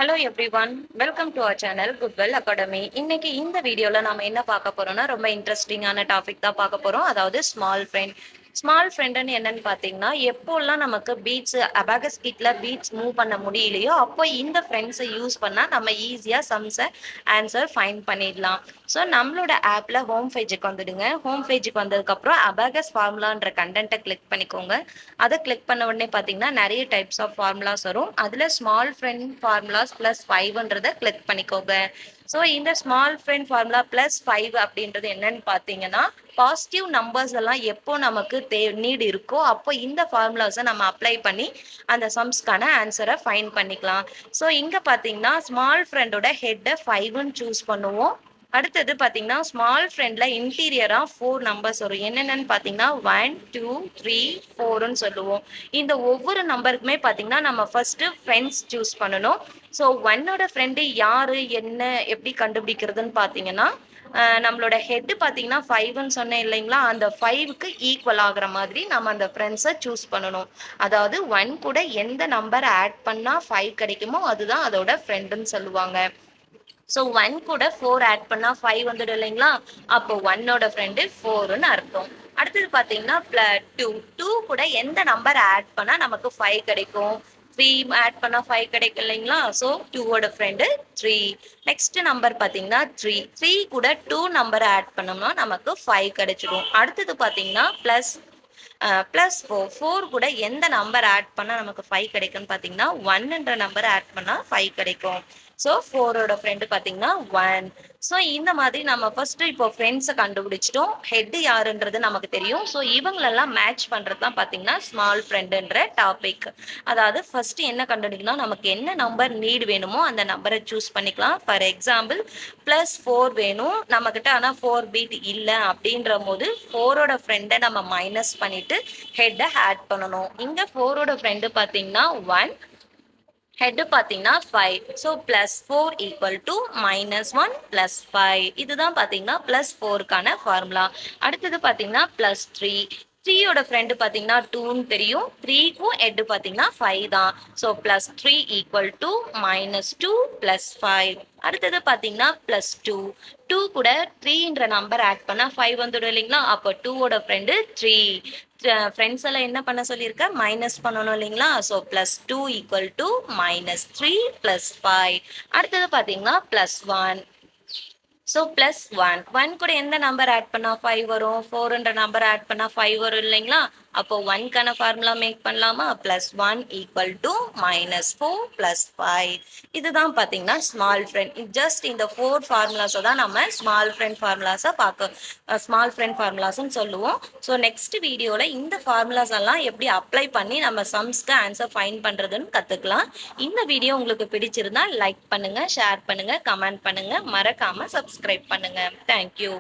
Hello everyone, welcome to our channel Goodwill Academy. இன்னைக்கு இந்த வீடியோல நாம என்ன பார்க்க போறோம்னா ரொம்ப இன்ட்ரெஸ்டிங்கான டாபிக் தான் பார்க்க போறோம். அதாவது ஸ்மால் ஃப்ரெண்ட். ஸ்மால் ஃப்ரெண்ட்னு என்னன்னு பார்த்தீங்கன்னா, எப்போல்லாம் நமக்கு பீட்ஸ் அபாகஸ் கிட்ல பீட்ஸ் மூவ் பண்ண முடியலையோ அப்போ இந்த ஃப்ரெண்ட்ஸை யூஸ் பண்ணா நம்ம ஈஸியா சம்ஸை ஆன்சர் ஃபைண்ட் பண்ணிடலாம். ஸோ நம்மளோட ஆப்ல ஹோம் பேஜுக்கு வந்துடுங்க. ஹோம் பேஜுக்கு வந்ததுக்கப்புறம் அபாகஸ் ஃபார்முலான்ற கண்டென்ட்டை கிளிக் பண்ணிக்கோங்க. அதை கிளிக் பண்ண உடனே பார்த்தீங்கன்னா நிறைய டைப்ஸ் ஆஃப் ஃபார்முலாஸ் வரும். அதில் ஸ்மால் ஃப்ரெண்ட் ஃபார்முலாஸ் ப்ளஸ் 5ன்றதை கிளிக் பண்ணிக்கோங்க. ஸோ இந்த ஸ்மால் ஃப்ரெண்ட் ஃபார்முலா ப்ளஸ் 5 அப்படின்றது என்னன்னு பார்த்தீங்கன்னா, பாசிட்டிவ் நம்பர்ஸ் எல்லாம் எப்போ நமக்கு நீட் இருக்கோ அப்போ இந்த ஃபார்முலாஸை நம்ம அப்ளை பண்ணி அந்த சம்ஸ்க்கான ஆன்சரை ஃபைண்ட் பண்ணிக்கலாம். ஸோ இங்கே பார்த்தீங்கன்னா ஸ்மால் ஃப்ரெண்டோட ஹெட்டை 5ன்னு சூஸ் பண்ணுவோம். அடுத்தது பார்த்தீங்கன்னா ஸ்மால் ஃப்ரெண்டில் இன்டீரியராக 4 நம்பர்ஸ் வரும். என்னென்னு பார்த்தீங்கன்னா 1 2 3 4ன்னு சொல்லுவோம். இந்த ஒவ்வொரு நம்பருக்குமே பார்த்தீங்கன்னா நம்ம ஃபர்ஸ்ட்டு ஃப்ரெண்ட்ஸ் சூஸ் பண்ணணும். ஸோ 1ஓட ஃப்ரெண்டு யார் என்ன எப்படி கண்டுபிடிக்கிறதுன்னு பார்த்தீங்கன்னா, நம்மளோட ஹெட்டு பார்த்தீங்கன்னா 5ன்னு சொன்னேன் இல்லைங்களா, அந்த 5க்கு ஈக்குவல் ஆகுற மாதிரி நம்ம அந்த ஃப்ரெண்ட்ஸை சூஸ் பண்ணணும். அதாவது 1 கூட எந்த நம்பர் ஆட் பண்ணால் 5 கிடைக்குமோ அதுதான் அதோட ஃப்ரெண்டுன்னு சொல்லுவாங்க. ஸோ 1 கூட 4 ஆட் பண்ணா 5 வந்துடும் இல்லைங்களா, அப்போ 1ஓட ஃப்ரெண்டு 4ன்னு அர்த்தம். அடுத்தது பார்த்தீங்கன்னா 2 கூட எந்த நம்பர் ஆட் பண்ணா நமக்கு 5 கிடைக்கும், 3 ஆட் பண்ணா 5 கிடைக்கும் இல்லைங்களா, ஸோ 2ஓட ஃப்ரெண்டு 3. நெக்ஸ்ட் நம்பர் பார்த்தீங்கன்னா 3 கூட 2 நம்பர் ஆட் பண்ணோம்னா நமக்கு 5 கிடைச்சிடும். அடுத்தது பார்த்தீங்கன்னா +4 கூட எந்த நம்பர் ஆட் பண்ணால் நமக்கு 5 கிடைக்கும்னு பார்த்தீங்கன்னா 1ன்ற நம்பர் ஆட் பண்ணால் 5 கிடைக்கும். ஸோ 4ஓட ஃப்ரெண்டு பார்த்தீங்கன்னா 1. ஸோ இந்த மாதிரி நம்ம ஃபர்ஸ்ட் இப்போ ஃப்ரெண்ட்ஸை கண்டுபிடிச்சிட்டோம். ஹெட்டு யாருன்றது நமக்கு தெரியும். ஸோ இவங்களெல்லாம் மேட்ச் பண்ணுறது தான் பார்த்தீங்கன்னா ஸ்மால் ஃப்ரெண்டுன்ற டாபிக். அதாவது ஃபர்ஸ்ட் என்ன கண்டுபிடிக்கணும், நமக்கு என்ன நம்பர் நீட் வேணுமோ அந்த நம்பரை சூஸ் பண்ணிக்கலாம். ஃபார் எக்ஸாம்பிள் +4 வேணும் நம்மக்கிட்ட, ஆனால் 4 பீட் இல்லை அப்படின்ற போது 4ஓட ஃப்ரெண்டை நம்ம மைனஸ் பண்ணிட்டு ஹெட்டை ஆட் பண்ணணும். இங்கே 4ஓட ஃப்ரெண்டு பார்த்தீங்கன்னா 1, ஹெட் பார்த்தீங்கன்னா 5. ஸோ +4 = -1 + 5. இதுதான் பார்த்தீங்கன்னா +4க்கான ஃபார்முலா. அடுத்தது பார்த்தீங்கன்னா +3. 3ஓட ஃப்ரெண்டு பார்த்தீங்கன்னா 2ன்னு தெரியும். 3க்கும் ஹெட் பார்த்தீங்கன்னா 5 தான். ஸோ +3 = -2 + 5. அடுத்தது பார்த்தீங்கன்னா +2. 2 கூட 3ன்ற நம்பர் ஆட் பண்ணால் 5 வந்துடும் இல்லைங்களா, அப்போ 2ஓட ஃப்ரெண்டு 3. ஃப்ரெண்ட்ஸ் எல்லாம் என்ன பண்ண சொல்லியிருக்க, மைனஸ் பண்ணணும் இல்லைங்களா, ஸோ +2 = -3 + 5. அடுத்தது பார்த்தீங்கன்னா +1. ஸோ +1 கூட எந்த நம்பர் ஆட் பண்ணால் 5 வரும், 4ன்ற நம்பர் ஆட் பண்ணால் 5 வரும் இல்லைங்களா, அப்போ 1க்கான ஃபார்முலா மேக் பண்ணலாமா, +1 = -4 + 5. இதுதான் பார்த்தீங்கன்னா ஸ்மால் ஃப்ரெண்ட். ஜஸ்ட் இந்த 4 ஃபார்முலாஸை தான் நம்ம ஸ்மால் ஃப்ரெண்ட் ஃபார்முலாஸ்ன்னு சொல்லுவோம். ஸோ நெக்ஸ்ட் வீடியோவில் இந்த ஃபார்முலாஸ் எல்லாம் எப்படி அப்ளை பண்ணி நம்ம சம்ஸ்க்கு ஆன்சர் ஃபைண்ட் பண்ணுறதுன்னு கற்றுக்கலாம். இந்த வீடியோ உங்களுக்கு பிடிச்சிருந்தா லைக் பண்ணுங்கள், ஷேர் பண்ணுங்கள், கமெண்ட் பண்ணுங்கள், மறக்காமல் சப்ஸ்கிரைப் பண்ணுங்கள். தேங்க்யூ.